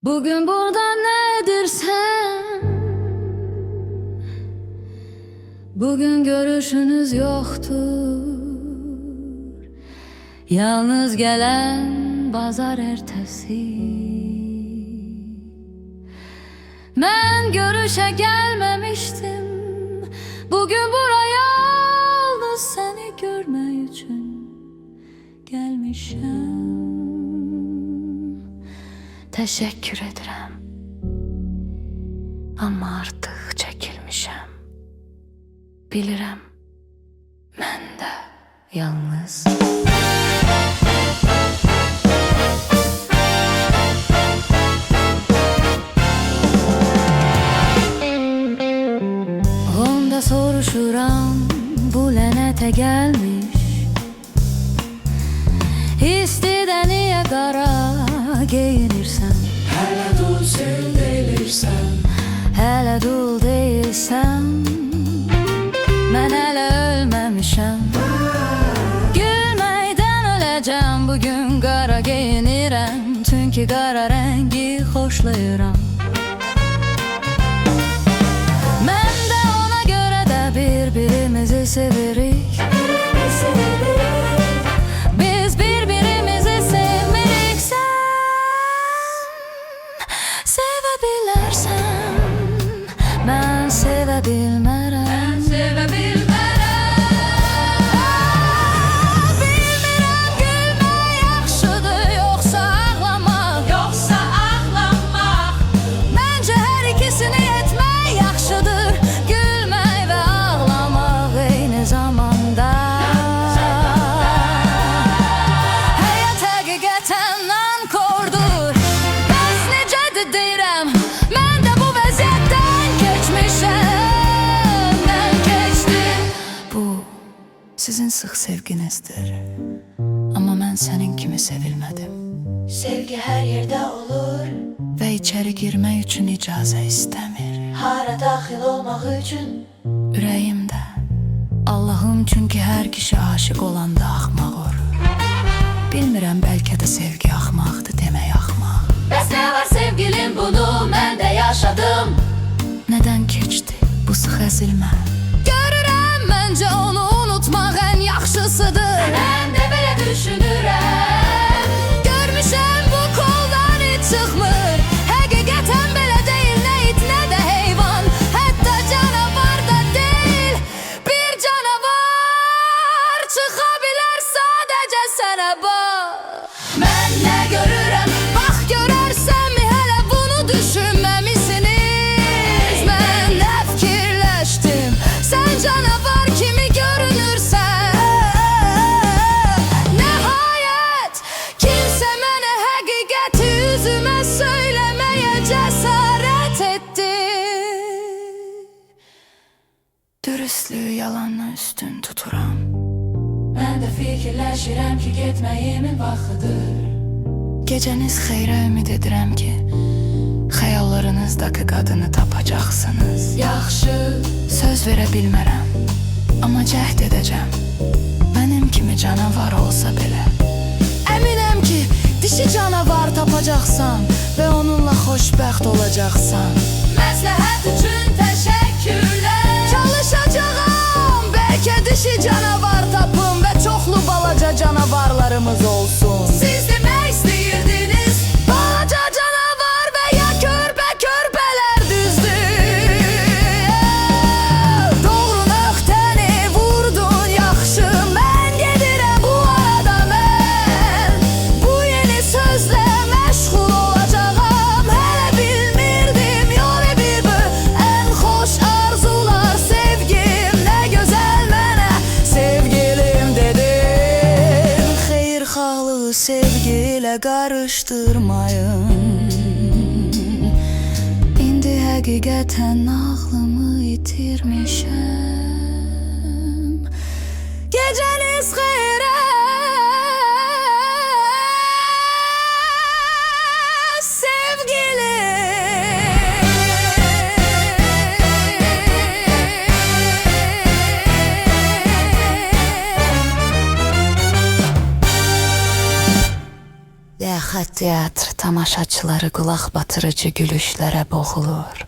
Bugün burada nedir sen? Bugün görüşünüz yoktur. Yalnız gelen bazar ertesi. Ben görüşe gelmemiştim. Bugün buraya yalnız seni görmek için gelmişim. Teşekkür ederim. Ama artık çekilmişim. Bilirim, ben de yalnız. Onda soruşuram, bu lənətə gəlmiş. İstidə niyə qara geyinirsən? Hələ dul sən deyilsən, Hələ dul deyilsən. Mən hələ ölməmişəm. Gülməkdən öləcəm. Bugün qara geyinirəm. Çünki qara rəngi xoşlayıram. Mən də ona görə də bir-birimizi sevirik. Biz bir-birimizi sevmirik. Sən sevə bilərsən, mən sevə bilmərəm. Sevə bilmərəm. Bilmirəm gülmək yaxşıdır yoxsa ağlamaq. yoxsa ağlamaq. Məncə hər ikisini etmək yaxşıdır. Gülmək və ağlamaq eyni zamanda. Həyat həqiqətən nankordur. Bəs necədir deyirəm, mən də bu vəziyyətdən keçmişəm. Mən keçdim. Bu sizin sıx sevginizdir. Amma mən sənin kimi sevilmədim. Sevgi hər yerdə olur, Və içəri girmək üçün icazə istəmir. hara daxil olmaq üçün. Ürəyimdə Allahım, çünki hər kişi aşık olanda axmaq olur. Bilmirəm, bəlkə də sevgi axmaqdır demək axmaq. Bəs nə var sevgilim, bunu mən də yaşadım. Nədən keçdi bu sıx əzilmə? Görürəm, məncə onu unutmaq ən yaxşısıdır. Mən də belə düşünürəm. Görmüşəm bu koldan heç çıxmır. Həqiqətən belə deyil, nə it, nə də heyvan. Hətta canavar da deyil. Bir canavar çıxa bilər sadəcə sənə bax. Mən nə görürəm, Bax görərsənmi hələ bunu düşünməmisiniz? Mən nə fikirləşdim, sən canavar kimi görünürsən. Nəhayət kimsə mənə həqiqəti üzümə söyləməyə cəsarət etdi. Dürüstlüyü yalanla üstün tuturam. mən də fikirləşirəm ki, getməyimin vaxtıdır. Gecəniz xeyrə ümid edirəm ki, xəyallarınızdakı qadını tapacaqsınız. Yaxşı, Söz verə bilmərəm, amma cəhd edəcəm. Mənim kimi canavar olsa belə. Əminəm ki, dişi canavar tapacaqsan və onunla xoşbəxt olacaqsan. məsləhət üçün təşəkkürlər. Çalışacağam, bəlkə dişi canavar tapım və çoxlu balaca canavarlarımız olsun. Siz demək istəyirdiniz, Balaca canavar və ya körpələr düzdür. Doğru nöqtəni vurdun yaxşı. Mən gedirəm bu arada mən. Bu yeni sözlə məşğul olacağam. Hələ bilmirdim yolu bir bu ən xoş arzular. Sevgim nə gözəl mənə sevgilim dedim. Xeyirxahlığı sevgi ilə qarışdırmayın. İndi həqiqətən ağlımı itirmişəm. Gecəniz xeyrə. Sevgilim. Teatr tamaşaçıları qulaq batırıcı gülüşlərə boğulur.